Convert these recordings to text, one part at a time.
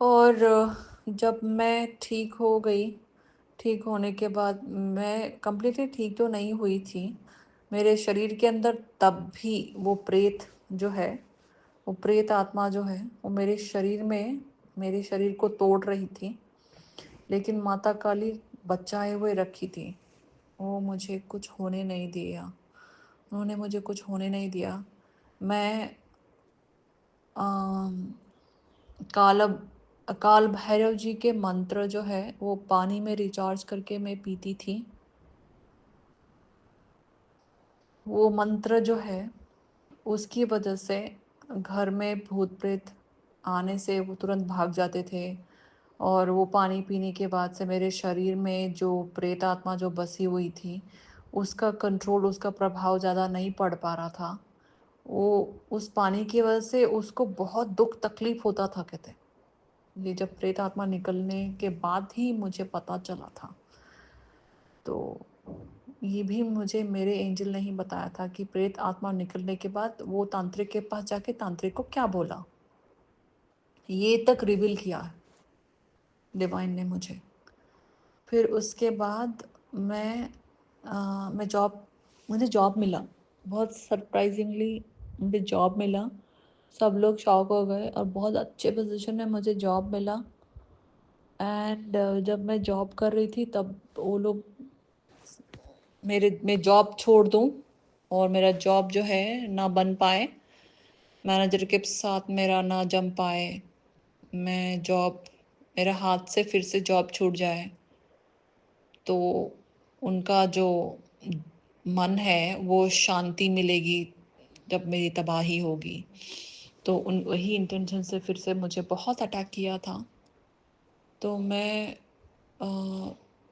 और जब मैं ठीक हो गई, ठीक होने के बाद मैं कंप्लीटली ठीक तो नहीं हुई थी। मेरे शरीर के अंदर तब भी वो प्रेत जो है, वो प्रेत आत्मा जो है, वो मेरे शरीर में, मेरे शरीर को तोड़ रही थी। लेकिन माता काली बचाए हुए रखी थी। वो मुझे कुछ होने नहीं दिया। उन्होंने मुझे कुछ होने नहीं दिया। मैं अम, काल काल भैरव जी के मंत्र जो है वो पानी में रिचार्ज करके मैं पीती थी। वो मंत्र जो है उसकी वजह से घर में भूत प्रेत आने से वो तुरंत भाग जाते थे। और वो पानी पीने के बाद से मेरे शरीर में जो प्रेत आत्मा जो बसी हुई थी, उसका कंट्रोल, उसका प्रभाव ज़्यादा नहीं पड़ पा रहा था। वो उस पानी की वजह से उसको बहुत दुख तकलीफ होता था कहते। ये जब प्रेत आत्मा निकलने के बाद ही मुझे पता चला था। तो ये भी मुझे मेरे एंजल ने ही बताया था कि प्रेत आत्मा निकलने के बाद वो तांत्रिक के पास जाके तांत्रिक को क्या बोला, ये तक रिवील किया है डिवाइन ने मुझे। फिर उसके बाद मैं मैं जॉब मुझे जॉब मिला। बहुत सरप्राइजिंगली मुझे जॉब मिला। सब लोग शॉक हो गए और बहुत अच्छे पोजीशन में मुझे जॉब मिला। एंड जब मैं जॉब कर रही थी तब वो लोग मैं जॉब छोड़ दूं और मेरा जॉब जो है ना बन पाए, मैनेजर के साथ मेरा ना जम पाए, मैं जॉब, मेरा हाथ से फिर से जॉब छूट जाए, तो उनका जो मन है वो शांति मिलेगी जब मेरी तबाही होगी। तो उन वही इंटेंशन से फिर से मुझे बहुत अटैक किया था। तो मैं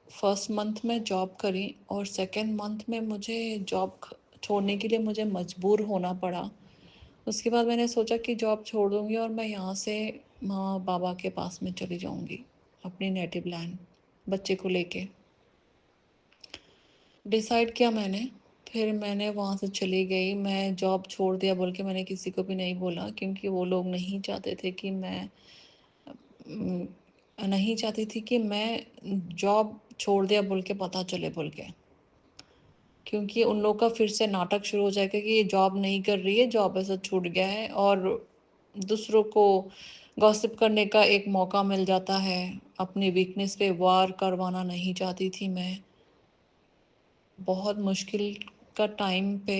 फर्स्ट मंथ में जॉब करी और सेकेंड मंथ में मुझे जॉब छोड़ने के लिए मुझे मजबूर होना पड़ा। उसके बाद मैंने सोचा कि जॉब छोड़ दूंगी और मैं यहाँ से माँ बाबा के पास में चली जाऊंगी, अपनी नेटिव लैंड, बच्चे को लेके डिसाइड किया मैंने। फिर मैंने वहाँ से चली गई। मैं जॉब छोड़ दिया बोल के मैंने किसी को भी नहीं बोला, क्योंकि वो लोग नहीं चाहते थे कि मैं नहीं चाहती थी कि मैं जॉब छोड़ दिया बोल के पता चले बोल के। क्योंकि उन लोग का फिर से नाटक शुरू हो जाएगा कि ये जॉब नहीं कर रही है, जॉब ऐसा छूट गया है, और दूसरों को गॉसिप करने का एक मौका मिल जाता है। अपनी वीकनेस पे वार करवाना नहीं चाहती थी मैं। बहुत मुश्किल का टाइम पे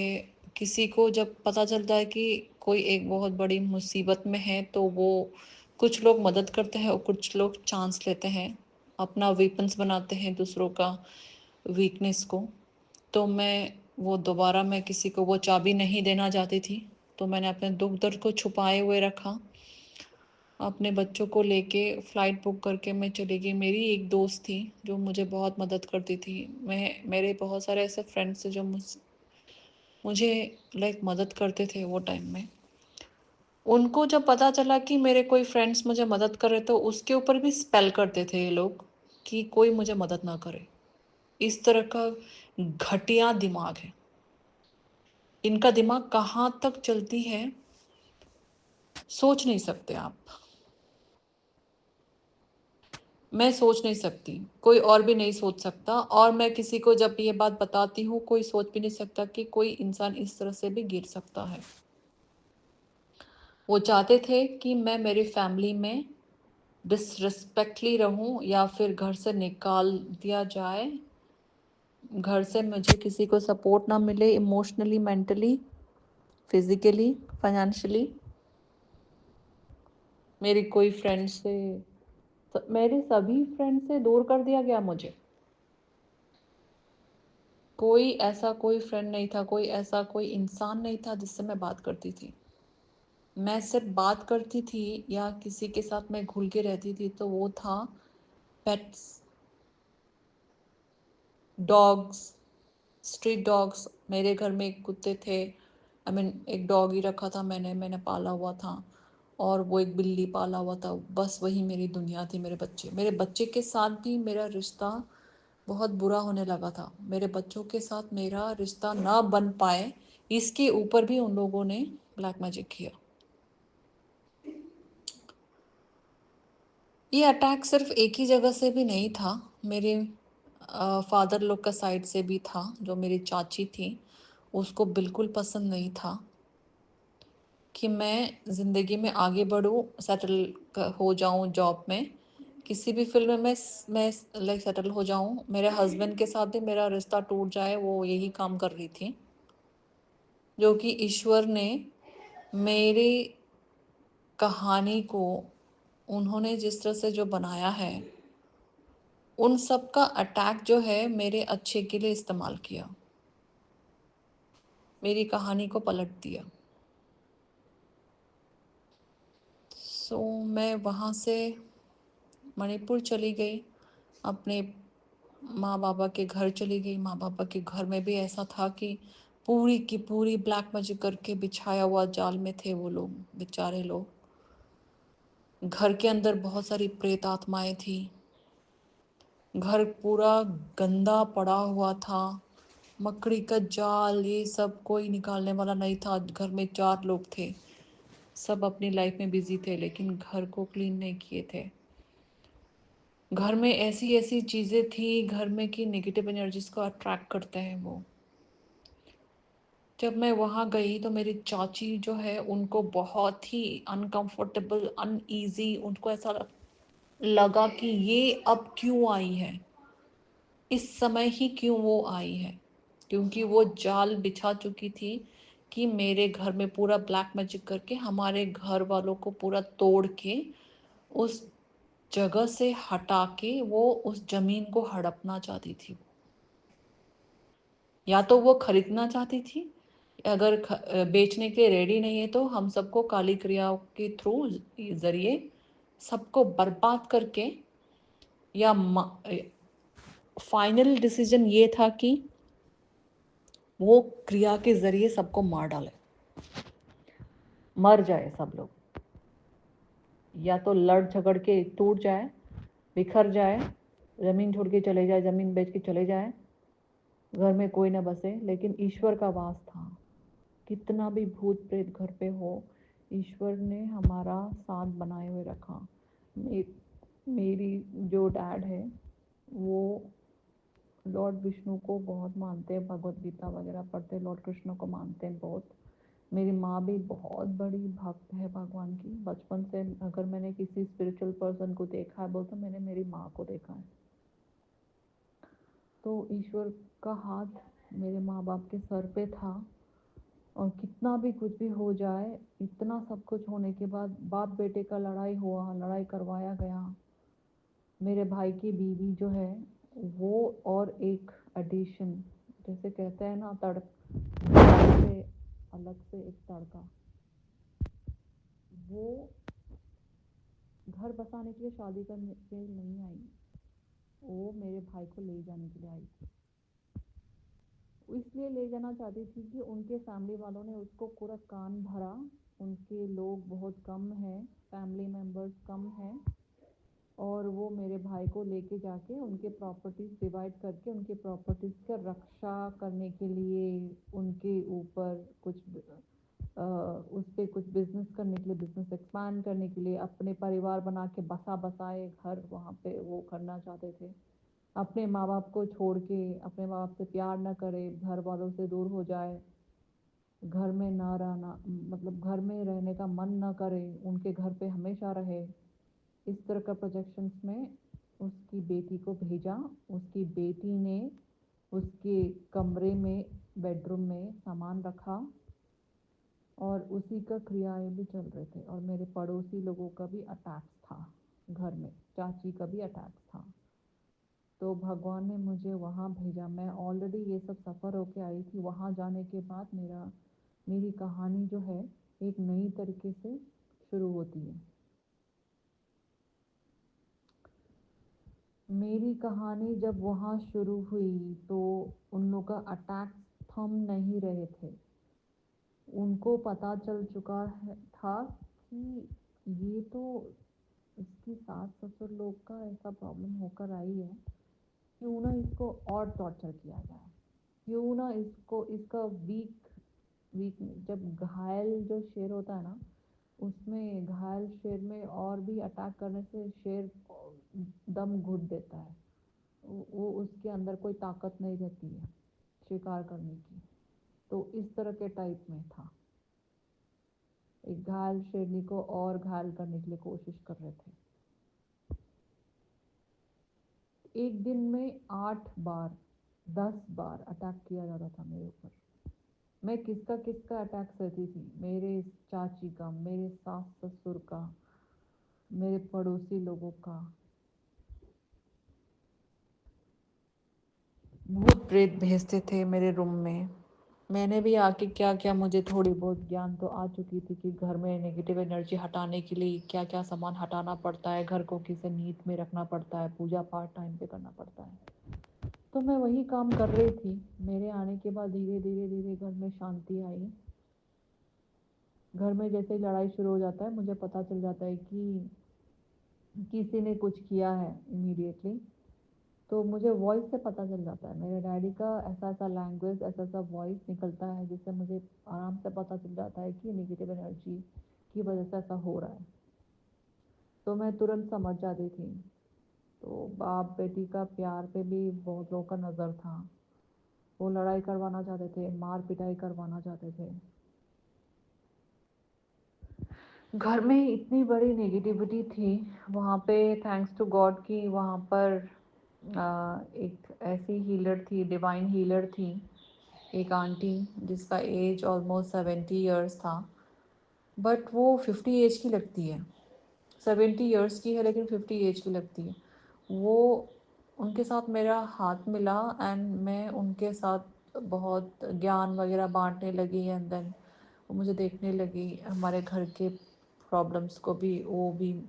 किसी को जब पता चलता है कि कोई एक बहुत बड़ी मुसीबत में है, तो वो कुछ लोग मदद करते हैं और कुछ लोग चांस लेते हैं, अपना वेपन्स बनाते हैं दूसरों का वीकनेस को। तो वो दोबारा मैं किसी को वो चाबी नहीं देना चाहती थी। तो मैंने अपने दुख दर्द को छुपाए हुए रखा। अपने बच्चों को लेके फ़्लाइट बुक करके मैं चली गई। मेरी एक दोस्त थी जो मुझे बहुत मदद करती थी। मेरे बहुत सारे ऐसे फ्रेंड्स थे जो मुझे लाइक मदद करते थे वो टाइम में। उनको जब पता चला कि मेरे कोई फ्रेंड्स मुझे मदद कर रहे, तो उसके ऊपर भी स्पेल करते थे ये लोग कि कोई मुझे मदद ना करे। इस तरह का घटिया दिमाग है इनका। दिमाग कहाँ तक चलती है सोच नहीं सकते आप। मैं सोच नहीं सकती, कोई और भी नहीं सोच सकता। और मैं किसी को जब ये बात बताती हूँ, कोई सोच भी नहीं सकता कि कोई इंसान इस तरह से भी गिर सकता है। वो चाहते थे कि मैं मेरी फैमिली में डिसरिस्पेक्टली रहूं या फिर घर से निकाल दिया जाए। घर से मुझे किसी को सपोर्ट ना मिले, इमोशनली, मेंटली, फिजिकली, फाइनेंशियली। मेरी कोई फ्रेंड से, मेरे सभी फ्रेंड से दूर कर दिया गया मुझे। कोई फ्रेंड नहीं था, कोई ऐसा कोई इंसान नहीं था जिससे मैं बात करती थी। मैं सिर्फ बात करती थी या किसी के साथ मैं घुल के रहती थी तो वो था पेट्स, डॉग्स, स्ट्रीट डॉग्स। मेरे घर में एक कुत्ते थे, आई मीन एक डॉग ही रखा था मैंने पाला हुआ था। और वो एक बिल्ली पाला हुआ था। बस वही मेरी दुनिया थी। मेरे बच्चे के साथ भी मेरा रिश्ता बहुत बुरा होने लगा था। मेरे बच्चों के साथ मेरा रिश्ता ना बन पाए, इसके ऊपर भी उन लोगों ने ब्लैक मैजिक किया। ये अटैक सिर्फ एक ही जगह से भी नहीं था, मेरे फादर लोग का साइड से भी था। जो मेरी चाची थी उसको बिल्कुल पसंद नहीं था कि मैं ज़िंदगी में आगे बढ़ूँ, सेटल हो जाऊँ जॉब में, किसी भी फील्ड में मैं लाइक सेटल हो जाऊँ। मेरे हस्बैंड के साथ भी मेरा रिश्ता टूट जाए, वो यही काम कर रही थी। जो कि ईश्वर ने मेरी कहानी को, उन्होंने जिस तरह से जो बनाया है, उन सब का अटैक जो है मेरे अच्छे के लिए इस्तेमाल किया, मेरी कहानी को पलट दिया। सो मैं वहाँ से मणिपुर चली गई, अपने माँ बाबा के घर चली गई। माँ बाबा के घर में भी ऐसा था कि पूरी की पूरी ब्लैक मैजिक करके बिछाया हुआ जाल में थे वो लोग, बेचारे लोग। घर के अंदर बहुत सारी प्रेत आत्माएं थी। घर पूरा गंदा पड़ा हुआ था, मकड़ी का जाल, ये सब कोई निकालने वाला नहीं था। घर में 4 लोग थे, सब अपनी लाइफ में बिजी थे, लेकिन घर को क्लीन नहीं किए थे। घर में ऐसी ऐसी चीज़ें थी घर में कि नेगेटिव एनर्जीज को अट्रैक्ट करते हैं वो। जब मैं वहाँ गई तो मेरी चाची जो है उनको बहुत ही अनकंफर्टेबल, अनईजी, उनको ऐसा लगा कि ये अब क्यों आई है, इस समय ही क्यों वो आई है। क्योंकि वो जाल बिछा चुकी थी कि मेरे घर में पूरा ब्लैक मैजिक करके हमारे घर वालों को पूरा तोड़ के उस जगह से हटा के वो उस जमीन को हड़पना चाहती थी। या तो वो खरीदना चाहती थी, अगर बेचने के लिए रेडी नहीं है तो हम सबको काली क्रिया के थ्रू जरिए सबको बर्बाद करके, या फाइनल डिसीजन ये था कि वो क्रिया के जरिए सबको मार डाले, मर जाए सब लोग, या तो लड़ झगड़ के टूट जाए, बिखर जाए, जमीन छोड़ के चले जाए, जमीन बेच के चले जाए, घर में कोई ना बसे। लेकिन ईश्वर का वास था, कितना भी भूत प्रेत घर पे हो, ईश्वर ने हमारा साथ बनाए हुए रखा। मेरी जो डैड है वो लॉर्ड विष्णु को बहुत मानते हैं, भगवत गीता वगैरह पढ़ते हैं, लॉर्ड कृष्ण को मानते हैं बहुत। मेरी माँ भी बहुत बड़ी भक्त है भगवान की। बचपन से अगर मैंने किसी स्पिरिचुअल पर्सन को देखा है बोलते, मैंने मेरी माँ को देखा है। तो ईश्वर का हाथ मेरे माँ बाप के सर पे था। और कितना भी कुछ भी हो जाए, इतना सब कुछ होने के बाद बाप बेटे का लड़ाई हुआ, लड़ाई करवाया गया। मेरे भाई की बीवी जो है वो, और एक एडिशन, जैसे कहते हैं ना से अलग से एक तड़का, वो घर बसाने के लिए, शादी करने के लिए नहीं आई, वो मेरे भाई को ले जाने के लिए आई थी। इसलिए ले जाना चाहती थी कि उनके फैमिली वालों ने उसको पूरा कान भरा, उनके लोग बहुत कम हैं, फैमिली मेम्बर्स कम हैं, और वो मेरे भाई को लेके जाके उनके प्रॉपर्टीज डिवाइड करके उनके प्रॉपर्टीज का रक्षा करने के लिए, उनके ऊपर कुछ उस पर कुछ बिजनेस करने के लिए, बिजनेस एक्सपांड करने के लिए, अपने परिवार बना के बसा बसाए घर वहाँ पे वो करना चाहते थे। अपने माँ बाप को छोड़ के, अपने माँ बाप से प्यार न करे, घर वालों से दूर हो जाए, घर में ना रहना, मतलब घर में रहने का मन न करे, उनके घर पे हमेशा रहे। इस तरह का प्रोजेक्शंस में उसकी बेटी को भेजा। उसकी बेटी ने उसके कमरे में, बेडरूम में सामान रखा, और उसी का क्रियाएं भी चल रहे थे। और मेरे पड़ोसी लोगों का भी अटैक था, घर में चाची का भी अटैक था। तो भगवान ने मुझे वहाँ भेजा। मैं ऑलरेडी ये सब सफ़र होके आई थी। वहाँ जाने के बाद मेरी कहानी जो है एक नई तरीके से शुरू होती है। मेरी कहानी जब वहाँ शुरू हुई तो उन लोग का अटैक थम नहीं रहे थे। उनको पता चल चुका था कि ये तो इसकी सास ससुर लोग का ऐसा प्रॉब्लम होकर आई है, क्यों ना इसको और टॉर्चर किया जाए, क्यों ना इसको, इसका वीक वीक जब घायल जो शेर होता है ना, उसमें घायल शेर में और भी अटैक करने से शेर दम घुट देता है। वो उसके अंदर कोई ताकत नहीं रहती है शिकार करने की। तो इस तरह के टाइप में था। एक घायल शेरनी को और घायल करने के लिए कोशिश कर रहे थे। एक दिन में 8 बार 10 बार अटैक किया जाता था मेरे ऊपर। मैं किसका किसका अटैक सहती थी, मेरे चाची का, मेरे सास ससुर का, मेरे पड़ोसी लोगों का। भूत प्रेत भेजते थे मेरे रूम में। मैंने भी आके क्या क्या, मुझे थोड़ी बहुत ज्ञान तो आ चुकी थी कि घर में नेगेटिव एनर्जी हटाने के लिए क्या क्या सामान हटाना पड़ता है, घर को किसे नीट में रखना पड़ता है, पूजा पाठ टाइम पे करना पड़ता है। तो मैं वही काम कर रही थी। मेरे आने के बाद धीरे धीरे धीरे घर में शांति आई। घर में जैसे ही लड़ाई शुरू हो जाता है, मुझे पता चल जाता है कि किसी ने कुछ किया है इमीडिएटली। तो मुझे वॉइस से पता चल जाता है, मेरे डैडी का ऐसा ऐसा लैंग्वेज, ऐसा ऐसा वॉइस निकलता है, जिससे मुझे आराम से पता चल जाता है कि नेगेटिव एनर्जी की वजह से ऐसा हो रहा है। तो मैं तुरंत समझ जाती थी। तो बाप बेटी का प्यार पे भी बहुत लोगों का नज़र था। वो लड़ाई करवाना चाहते थे, मार पिटाई करवाना चाहते थे। घर में इतनी बड़ी नेगेटिविटी थी वहाँ पे। थैंक्स टू गॉड कि वहाँ पर एक ऐसी हीलर थी, डिवाइन हीलर थी, एक आंटी जिसका एज ऑलमोस्ट 70 ईयर्स था। बट वो 50 एज की लगती है। 70 ईयर्स की है लेकिन 50 एज की लगती है वो। उनके साथ मेरा हाथ मिला एंड मैं उनके साथ बहुत ज्ञान वगैरह बांटने लगी। एंड देन वो मुझे देखने लगी, हमारे घर के प्रॉब्लम्स को भी वो भी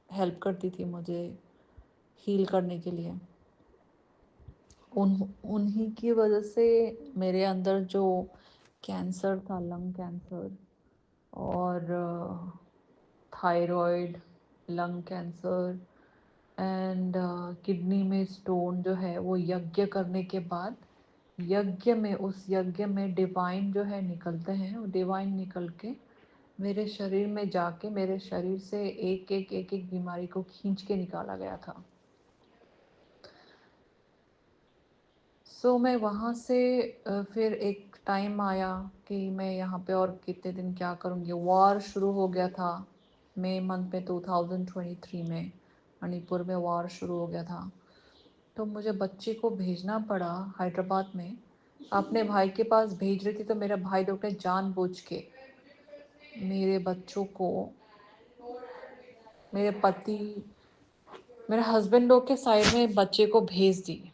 हेल्प करती थी मुझे हील करने के लिए। उन्हीं की वजह से मेरे अंदर जो कैंसर था, लंग कैंसर और thyroid, lung cancer and kidney में स्टोन जो है, वो यज्ञ करने के बाद, यज्ञ में, उस यज्ञ में डिवाइन जो है निकलते हैं, वो डिवाइन निकल के मेरे शरीर में जाके मेरे शरीर से एक एक बीमारी को खींच के निकाला गया था। मैं वहाँ से फिर एक टाइम आया कि मैं यहाँ पे और कितने दिन क्या करूँगी। वॉर शुरू हो गया था मई मंथ में 2023 में। मणिपुर में वॉर शुरू हो गया था। तो मुझे बच्चे को भेजना पड़ा हैदराबाद में। अपने भाई के पास भेज रही थी तो मेरा भाई लोग ने जानबूझ के मेरे बच्चों को, मेरे पति, मेरे हस्बैंड लोग के साइड में बच्चे को भेज दी।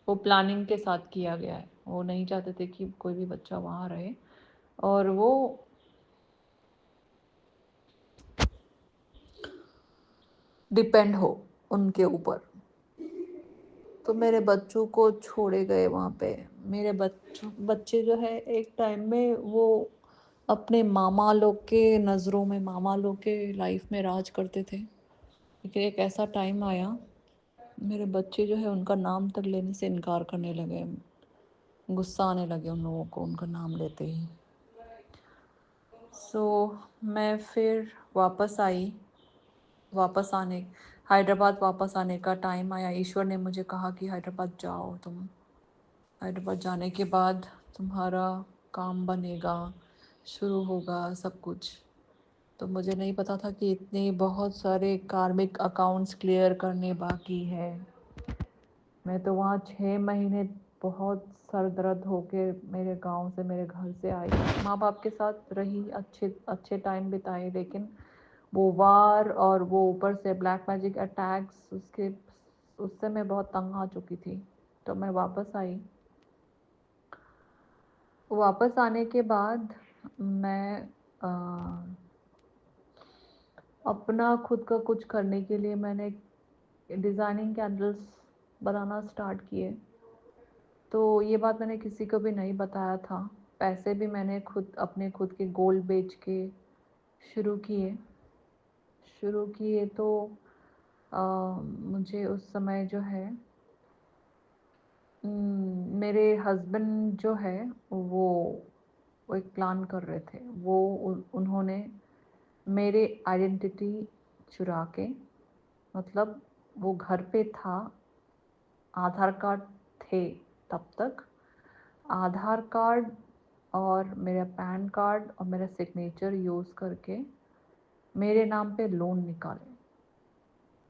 वो प्लानिंग के साथ किया गया है। वो नहीं चाहते थे कि कोई भी बच्चा वहाँ रहे और वो डिपेंड हो उनके ऊपर। तो मेरे बच्चों को छोड़े गए वहाँ पे। मेरे बच्चे जो है एक टाइम में वो अपने मामा लोग के नज़रों में, मामा लोग के लाइफ में राज करते थे। लेकिन एक ऐसा टाइम आया, मेरे बच्चे जो है उनका नाम तक लेने से इनकार करने लगे। गुस्सा आने लगे उन लोगों को उनका नाम लेते ही। मैं फिर वापस आई। वापस आने हैदराबाद वापस आने का टाइम आया। ईश्वर ने मुझे कहा कि हैदराबाद जाओ तुम। हैदराबाद जाने के बाद तुम्हारा काम बनेगा, शुरू होगा सब कुछ। तो मुझे नहीं पता था कि इतने बहुत सारे कार्मिक अकाउंट्स क्लियर करने बाकी है। मैं तो वहाँ 6 महीने बहुत सर दर्द होके मेरे गांव से, मेरे घर से आई। माँ बाप के साथ रही, अच्छे अच्छे टाइम बिताए, लेकिन वो वार और वो ऊपर से ब्लैक मैजिक अटैक्स, उससे मैं बहुत तंग आ चुकी थी। तो मैं वापस आई। वापस आने के बाद मैं अपना खुद का कुछ करने के लिए मैंने डिज़ाइनिंग कैंडल्स बनाना स्टार्ट किए। तो ये बात मैंने किसी को भी नहीं बताया था। पैसे भी मैंने खुद अपने खुद के गोल्ड बेच के शुरू किए। तो मुझे उस समय जो है मेरे हस्बैंड जो है वो एक प्लान कर रहे थे। वो उन्होंने मेरे आइडेंटिटी चुरा के, मतलब वो घर पे था, आधार कार्ड थे तब तक, आधार कार्ड और मेरा पैन कार्ड और मेरा सिग्नेचर यूज़ करके मेरे नाम पे लोन निकाले,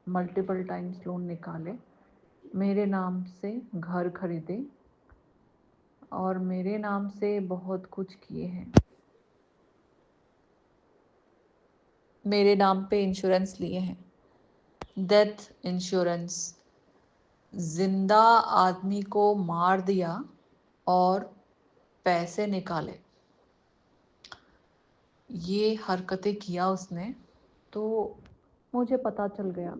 मल्टीपल टाइम्स लोन निकाले, मेरे नाम से घर खरीदे और मेरे नाम से बहुत कुछ किए हैं। मेरे नाम पे इंश्योरेंस लिए हैं, डेथ इंश्योरेंस। जिंदा आदमी को मार दिया और पैसे निकाले, ये हरकतें किया उसने। तो मुझे पता चल गया,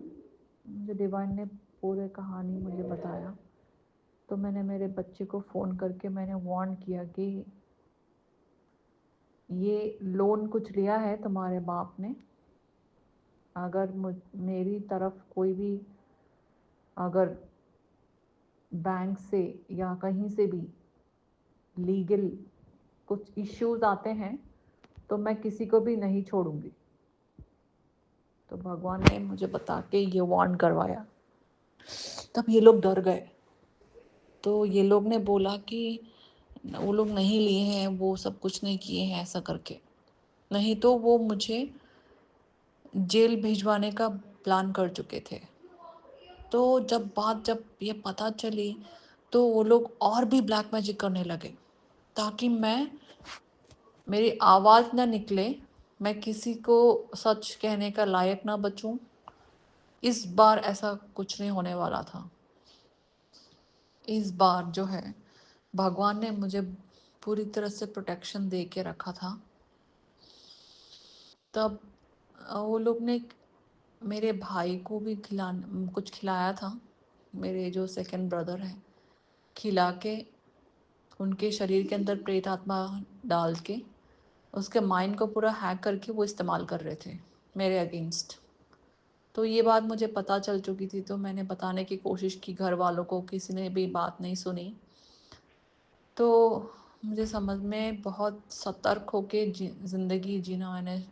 मुझे डिवाइन ने पूरे कहानी मुझे बताया। तो मैंने मेरे बच्चे को फ़ोन करके मैंने वार्न किया कि ये लोन कुछ लिया है तुम्हारे बाप ने, अगर मेरी तरफ कोई भी अगर बैंक से या कहीं से भी लीगल कुछ इश्यूज आते हैं तो मैं किसी को भी नहीं छोड़ूंगी। तो भगवान ने मुझे बता के ये वार्न करवाया। तब ये लोग डर गए। तो ये लोग ने बोला कि वो लोग नहीं लिए हैं, वो सब कुछ नहीं किए हैं ऐसा करके, नहीं तो वो मुझे जेल भिजवाने का प्लान कर चुके थे। तो जब ये पता चली तो वो लोग और भी ब्लैक मैजिक करने लगे ताकि मेरी आवाज़ ना निकले, मैं किसी को सच कहने का लायक ना बचूं। इस बार ऐसा कुछ नहीं होने वाला था। इस बार जो है भगवान ने मुझे पूरी तरह से प्रोटेक्शन दे के रखा था। तब वो लोग ने मेरे भाई को भी कुछ खिलाया था, मेरे जो सेकंड ब्रदर है, खिला के उनके शरीर के अंदर प्रेत आत्मा डाल के उसके माइंड को पूरा हैक करके वो इस्तेमाल कर रहे थे मेरे अगेंस्ट। तो ये बात मुझे पता चल चुकी थी, तो मैंने बताने की कोशिश की घर वालों को, किसी ने भी बात नहीं सुनी। तो मुझे समझ में बहुत सतर्क होके ज़िंदगी जीना मैंने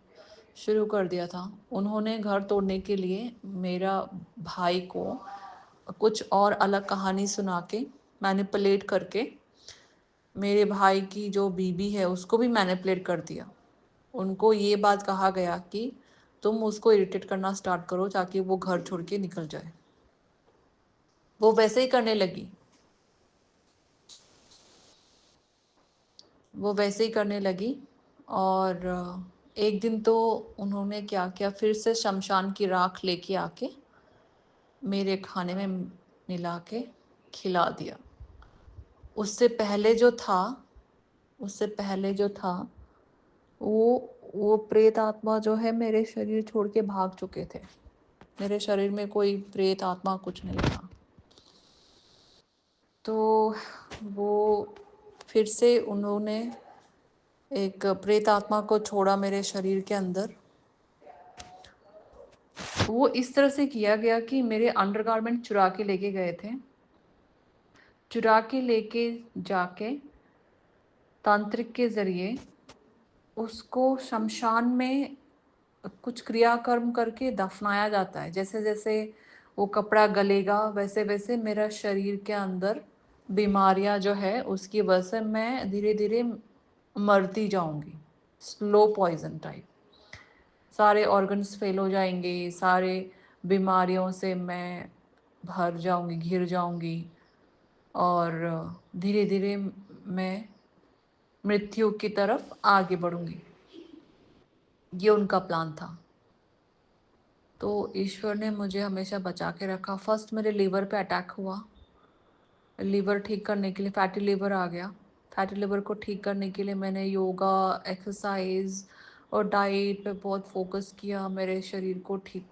शुरू कर दिया था। उन्होंने घर तोड़ने के लिए मेरा भाई को कुछ और अलग कहानी सुना के, मैनिपुलेट करके, मेरे भाई की जो बीबी है उसको भी मैनिपुलेट कर दिया। उनको ये बात कहा गया कि तुम उसको इरिटेट करना स्टार्ट करो ताकि वो घर छोड़ के निकल जाए। वो वैसे ही करने लगी, वो वैसे ही करने लगी। और एक दिन तो उन्होंने क्या किया, फिर से शमशान की राख लेके आके मेरे खाने में मिला के खिला दिया। उससे पहले जो था उससे पहले जो था वो प्रेत आत्मा जो है मेरे शरीर छोड़ के भाग चुके थे। मेरे शरीर में कोई प्रेत आत्मा कुछ नहीं था। तो वो फिर से उन्होंने एक प्रेत आत्मा को छोड़ा मेरे शरीर के अंदर। वो इस तरह से किया गया कि मेरे अंडरगारमेंट चुरा के लेके गए थे, चुरा के लेके जाके तांत्रिक के ज़रिए उसको शमशान में कुछ क्रियाकर्म करके दफनाया जाता है। जैसे जैसे वो कपड़ा गलेगा वैसे वैसे मेरा शरीर के अंदर बीमारियां जो है उसकी वजह से मैं धीरे धीरे मरती जाऊंगी, स्लो पॉइजन टाइप। सारे ऑर्गन्स फेल हो जाएंगे, सारे बीमारियों से मैं भर जाऊंगी, घिर जाऊंगी और धीरे धीरे मैं मृत्यु की तरफ आगे बढ़ूंगी। ये उनका प्लान था। तो ईश्वर ने मुझे हमेशा बचा के रखा। फर्स्ट मेरे लीवर पे अटैक हुआ। लीवर ठीक करने के लिए, फैटी लीवर आ गया। फैटी लीवर को ठीक करने के लिए मैंने योगा, एक्सरसाइज और डाइट पे बहुत फोकस किया। मेरे शरीर को ठीक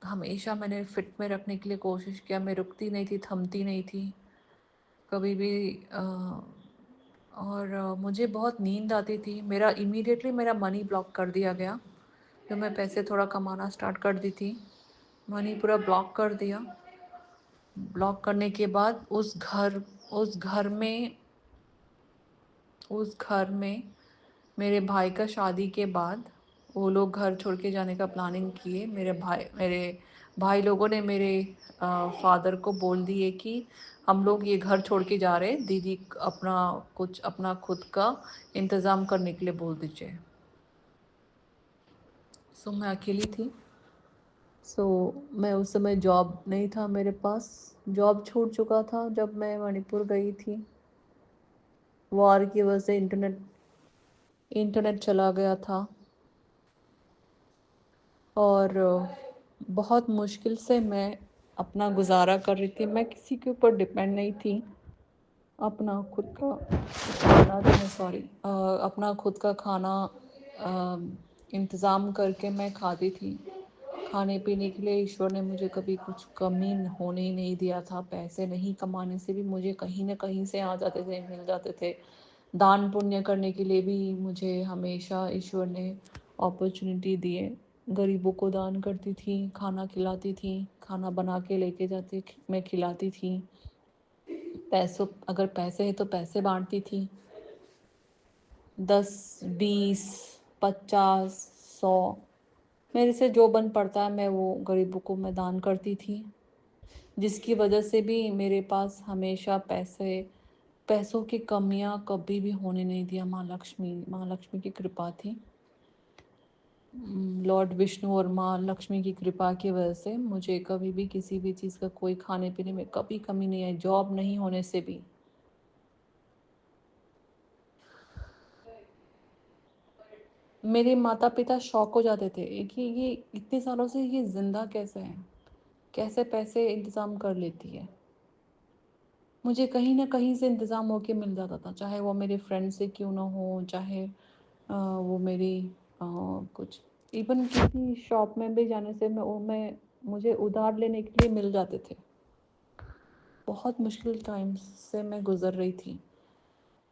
हमेशा मैंने फिट में रखने के लिए कोशिश किया। मैं रुकती नहीं थी, थमती नहीं थी कभी भी। और मुझे बहुत नींद आती थी। मेरा इमीडिएटली मेरा मनी ब्लॉक कर दिया गया। जब मैं पैसे थोड़ा कमाना स्टार्ट कर दी थी, मनी पूरा ब्लॉक कर दिया। ब्लॉक करने के बाद उस घर में मेरे भाई का शादी के बाद वो लोग घर छोड़ के जाने का प्लानिंग किए। मेरे भाई लोगों ने मेरे फादर को बोल दिए कि हम लोग ये घर छोड़ के जा रहे हैं, दीदी अपना कुछ अपना खुद का इंतज़ाम करने के लिए बोल दीजिए। सो मैं अकेली थी। सो मैं उस समय जॉब नहीं था मेरे पास, जॉब छूट चुका था जब मैं मणिपुर गई थी। वॉर की वजह से इंटरनेट चला गया था और बहुत मुश्किल से मैं अपना गुजारा कर रही थी। मैं किसी के ऊपर डिपेंड नहीं थी। अपना खुद का खाना देना सॉरी अपना खुद का खाना इंतज़ाम करके मैं खाती थी। खाने पीने के लिए ईश्वर ने मुझे कभी कुछ कमी होने ही नहीं दिया था। पैसे नहीं कमाने से भी मुझे कहीं ना कहीं से आ जाते थे, मिल जाते थे। दान पुण्य करने के लिए भी मुझे हमेशा ईश्वर ने अपॉर्चुनिटी दिए। गरीबों को दान करती थी, खाना खिलाती थी, खाना बना के लेके जाती मैं खिलाती थी। पैसों अगर पैसे हैं तो पैसे बांटती थी, 10 20 50 100 मेरे से जो बन पड़ता है मैं वो गरीबों को मैं दान करती थी। जिसकी वजह से भी मेरे पास हमेशा पैसों की कमियां कभी भी होने नहीं दिया। माँ लक्ष्मी की कृपा थी। लॉर्ड विष्णु और माँ लक्ष्मी की कृपा की वजह से मुझे कभी भी किसी भी चीज़ का कोई खाने पीने में कभी कमी नहीं आई, जॉब नहीं होने से भी। मेरे माता पिता शॉक हो जाते थे कि ये इतने सालों से ये जिंदा कैसे है, कैसे पैसे इंतज़ाम कर लेती है। मुझे कहीं ना कहीं से इंतज़ाम होके मिल जाता था, चाहे वो मेरे फ्रेंड से क्यों ना हो, चाहे वो मेरी कुछ इवन किसी शॉप में भी जाने से मैं मुझे उधार लेने के लिए मिल जाते थे। बहुत मुश्किल टाइम से मैं गुज़र रही थी।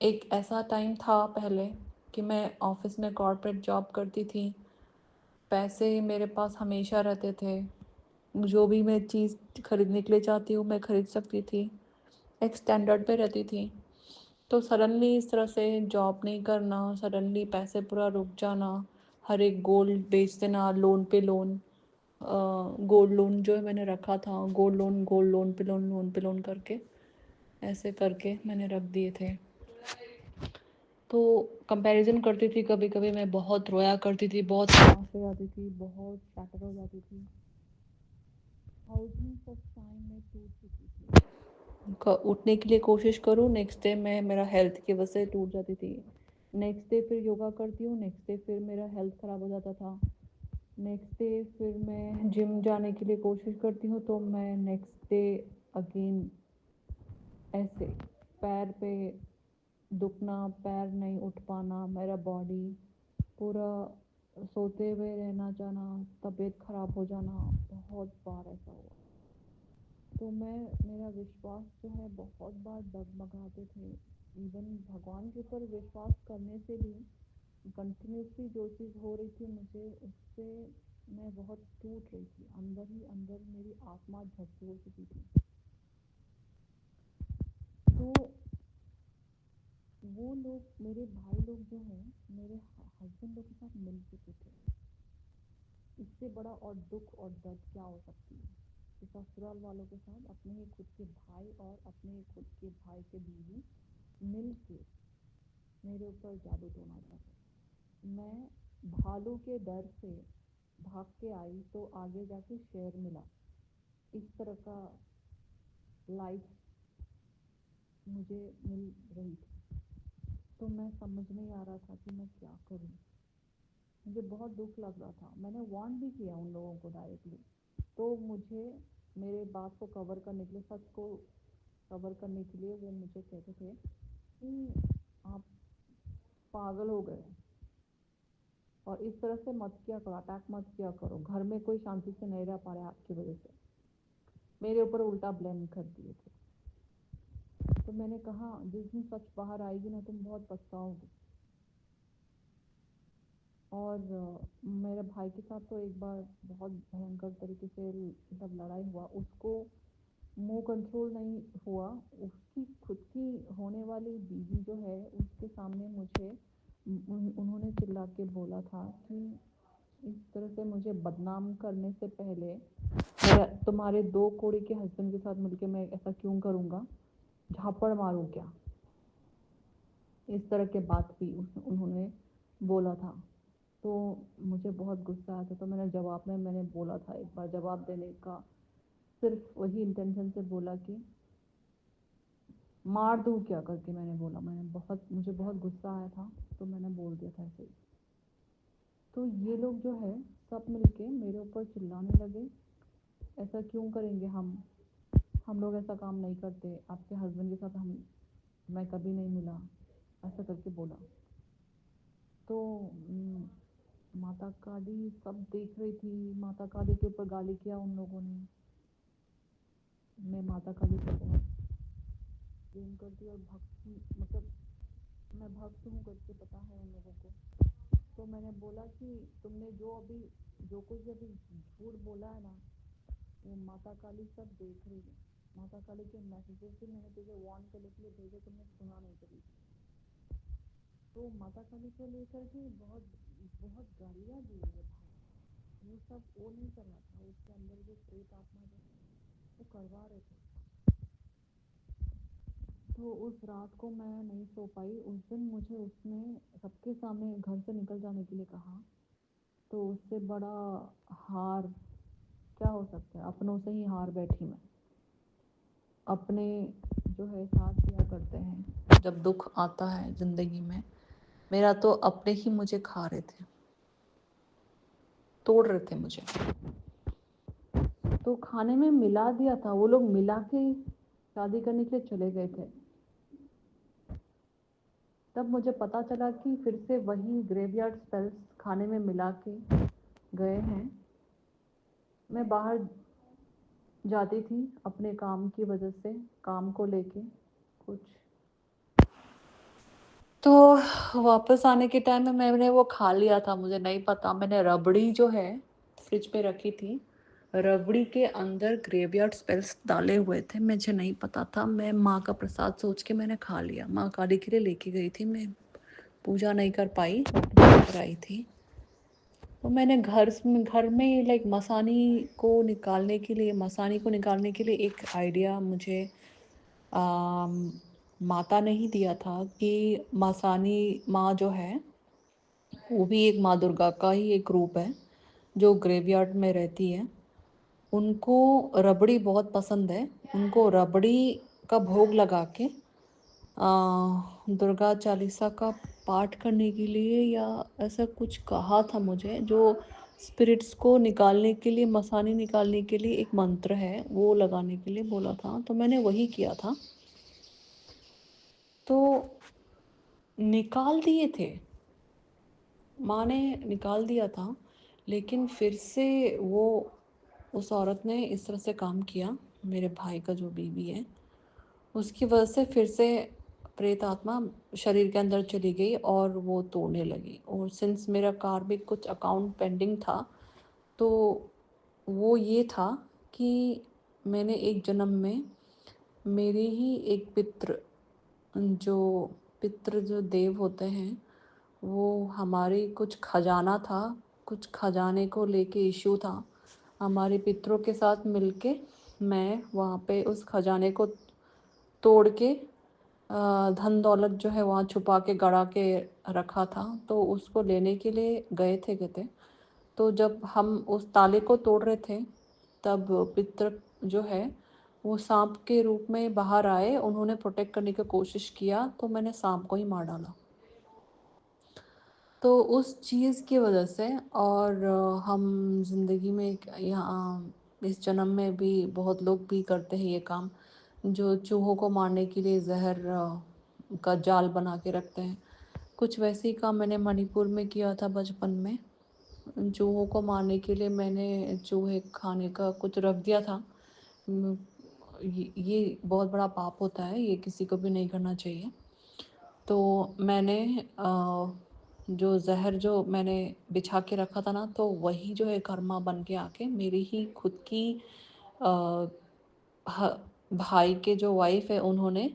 एक ऐसा टाइम था पहले कि मैं ऑफिस में कॉर्पोरेट जॉब करती थी। पैसे मेरे पास हमेशा रहते थे। जो भी मैं चीज़ खरीदने के लिए चाहती हूँ मैं खरीद सकती थी। एक स्टैंडर्ड पे रहती थी। तो सडनली इस तरह से जॉब नहीं करना, सडनली पैसे पूरा रुक जाना, हर एक गोल्ड बेच देना, लोन पे लोन, गोल्ड लोन जो है मैंने रखा था, गोल्ड लोन पे लोन, लोन पे लोन करके ऐसे करके मैंने रख दिए थे। तो कंपैरिजन करती थी, कभी कभी मैं बहुत रोया करती थी, बहुत निराश हो जाती थी, बहुत शैटर हो जाती थी। थाउजेंड्स ऑफ टाइम मैं टूट चुकी थी। उठने के लिए कोशिश करूँ, नेक्स्ट डे मैं मेरा हेल्थ की वजह से टूट जाती थी। नेक्स्ट डे फिर योगा करती हूँ, नेक्स्ट डे फिर मेरा हेल्थ ख़राब हो जाता था। नेक्स्ट डे फिर मैं जिम जाने के लिए कोशिश करती हूँ तो मैं नेक्स्ट डे अगेन ऐसे पैर पे दुखना, पैर नहीं उठ पाना, मेरा बॉडी पूरा सोते हुए रहना जाना, तबीयत खराब हो जाना, बहुत बार ऐसा हुआ। तो मेरा विश्वास जो है बहुत बार डगमगाते थे। इवन भगवान के ऊपर विश्वास करने से भी कंटिन्यूसली जो चीज़ हो रही थी मुझे उससे मैं बहुत टूट रही थी। अंदर ही अंदर मेरी आत्मा झकझोर चुकी थी। तो वो लोग मेरे भाई लोग जो हैं मेरे हस्बैंड लोग के साथ मिल चुके थे। इससे बड़ा और दुख और दर्द क्या हो सकती है कि ससुराल वालों के साथ अपने ही खुद के भाई और अपने ही खुद के भाई के बीवी मिल के मेरे ऊपर जादू टोना चाहते। मैं भालू के डर से भाग के आई तो आगे जाके शेर मिला। इस तरह का लाइफ मुझे मिल रही थी। तो मैं समझ नहीं आ रहा था कि मैं क्या करूं। मुझे बहुत दुख लग रहा था। मैंने वार्न भी किया उन लोगों को डायरेक्टली। तो मुझे मेरे बात को कवर करने के लिए, सच को कवर करने के लिए वो मुझे कहते थे कि आप पागल हो गए और इस तरह से मत किया करो, अटैक मत किया करो, घर में कोई शांति से नहीं रह पा रहा आपकी वजह से। मेरे ऊपर उल्टा ब्लेम कर दिए थे। तो मैंने कहा जिस दिन सच बाहर आएगी ना तुम बहुत पछताओगे। और मेरे भाई के साथ तो एक बार बहुत भयंकर तरीके से मतलब लड़ाई हुआ। उसको मुंह कंट्रोल नहीं हुआ। उसकी खुद की होने वाली बीवी जो है उसके सामने मुझे उन्होंने चिल्ला के बोला था कि इस तरह से मुझे बदनाम करने से पहले मेरा तुम्हारे 2 कौड़ी के हस्बैंड के साथ मिलके मैं ऐसा क्यों करूँगा, झापड़ मारूँ क्या, इस तरह के बात भी उन्होंने बोला था। तो मुझे बहुत गुस्सा आया था, तो मैंने जवाब में मैंने बोला था, एक बार जवाब देने का सिर्फ वही इंटेंशन से बोला कि मार दूँ क्या करके मैंने बोला। मुझे बहुत गुस्सा आया था, तो मैंने बोल दिया था ऐसे ही। तो ये लोग जो है सब मिलके मेरे ऊपर चिल्लाने लगे, ऐसा क्यों करेंगे हम लोग ऐसा काम नहीं करते, आपके हस्बैंड के साथ हम मैं कभी नहीं मिला, ऐसा करके बोला। तो माता काली सब देख रही थी, माता काली के ऊपर गाली किया उन लोगों ने। मैं माता काली को बहुत प्रेम करती और भक्ति, मतलब मैं भक्त हूँ करके पता है उन लोगों को। तो मैंने बोला कि तुमने जो कुछ अभी झूठ बोला है ना, वो माता काली सब देख रही है। माता काली के मैसेजेस भी मैंने तुझे वार्न करने के लिए भेजे, तुमने सुना नहीं कभी। तो माता काली को लेकर के बहुत बहुत गालियाँ दी है भाई। वो सब वो नहीं कर रहा था, उसके अंदर जो प्रेत आत्मा जो वो करवा रहे थे। तो उस रात को मैं नहीं सो पाई। उस दिन मुझे उसने सबके सामने घर से निकल जाने के लिए कहा। तो उससे बड़ा हार क्या हो सकता है, अपनों से ही हार बैठी मैं। अपने जो है साथ दिया करते हैं जब दुख आता है जिंदगी में। मेरा तो अपने ही मुझे खा रहे थे, तोड़ रहे थे मुझे। तो खाने में मिला दिया था, वो लोग मिला के शादी करने के लिए चले गए थे। तब मुझे पता चला कि फिर से वही ग्रेवयार्ड स्पेल्स खाने में मिला के गए हैं। मैं बाहर जाती थी अपने काम की वजह से, काम को लेके कुछ। तो वापस आने के टाइम में मैंने वो खा लिया था, मुझे नहीं पता। मैंने रबड़ी जो है फ्रिज पे रखी थी, रबड़ी के अंदर ग्रेवयार्ड स्पेल्स डाले हुए थे, मुझे नहीं पता था। मैं माँ का प्रसाद सोच के मैंने खा लिया। माँ काली के लिए लेके गई थी, मैं पूजा नहीं कर पाई, कर आई थी। तो मैंने घर में लाइक मसानी को निकालने के लिए एक आइडिया मुझे माता ने ही दिया था कि मसानी माँ जो है वो भी एक माँ दुर्गा का ही एक रूप है जो ग्रेवयार्ड में रहती है। उनको रबड़ी बहुत पसंद है। उनको रबड़ी का भोग लगा के दुर्गा चालीसा का पाठ करने के लिए या ऐसा कुछ कहा था मुझे, जो स्पिरिट्स को निकालने के लिए, मसानी निकालने के लिए एक मंत्र है, वो लगाने के लिए बोला था। तो मैंने वही किया था, तो निकाल दिए थे, माँ ने निकाल दिया था। लेकिन फिर से वो उस औरत ने इस तरह से काम किया, मेरे भाई का जो बीवी है, उसकी वजह से फिर से प्रेत आत्मा शरीर के अंदर चली गई और वो तोड़ने लगी। और सिंस मेरा कार भी कुछ अकाउंट पेंडिंग था, तो वो ये था कि मैंने एक जन्म में मेरे ही एक जो पितृ जो देव होते हैं, वो हमारी कुछ खजाना था, कुछ खजाने को लेके इशू था। हमारे पितरों के साथ मिलके मैं वहाँ पे उस खजाने को तोड़ के धन दौलत जो है वहाँ छुपा के गड़ा के रखा था, तो उसको लेने के लिए गए थे कहते। तो जब हम उस ताले को तोड़ रहे थे, तब पितर जो है वो सांप के रूप में बाहर आए। उन्होंने प्रोटेक्ट करने की कोशिश किया, तो मैंने सांप को ही मार डाला। तो उस चीज़ की वजह से, और हम ज़िंदगी में यहाँ इस जन्म में भी बहुत लोग भी करते हैं ये काम, जो चूहों को मारने के लिए जहर का जाल बना के रखते हैं। कुछ वैसे ही काम मैंने मणिपुर में किया था बचपन में। चूहों को मारने के लिए मैंने चूहे खाने का कुछ रख दिया था। ये बहुत बड़ा पाप होता है, ये किसी को भी नहीं करना चाहिए। तो मैंने जो जहर जो मैंने बिछा के रखा था ना, तो वही जो है कर्मा बन के आके मेरी ही खुद की भाई के जो वाइफ है, उन्होंने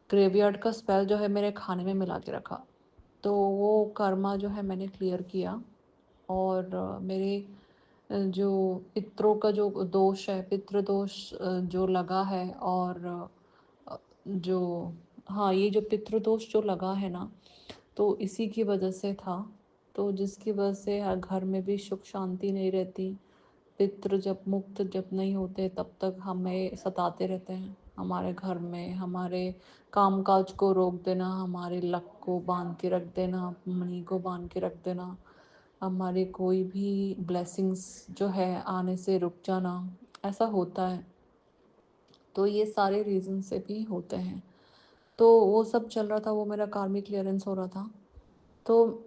ग्रेवयार्ड का स्पेल जो है मेरे खाने में मिला के रखा। तो वो कर्मा जो है मैंने क्लियर किया। और मेरे जो पितरों का जो दोष है, पितृ दोष जो लगा है, और जो, हाँ, ये जो पितृ दोष जो लगा है ना, तो इसी की वजह से था। तो जिसकी वजह से हर घर में भी सुख शांति नहीं रहती। पितृ जब मुक्त जब नहीं होते तब तक हमें सताते रहते हैं, हमारे घर में हमारे कामकाज को रोक देना, हमारे लक को बांध के रख देना, मणि को बांध के रख देना, हमारे कोई भी ब्लेसिंग्स जो है आने से रुक जाना, ऐसा होता है। तो ये सारे रीज़न से भी होते हैं। तो वो सब चल रहा था, वो मेरा कार्मिक क्लियरेंस हो रहा था। तो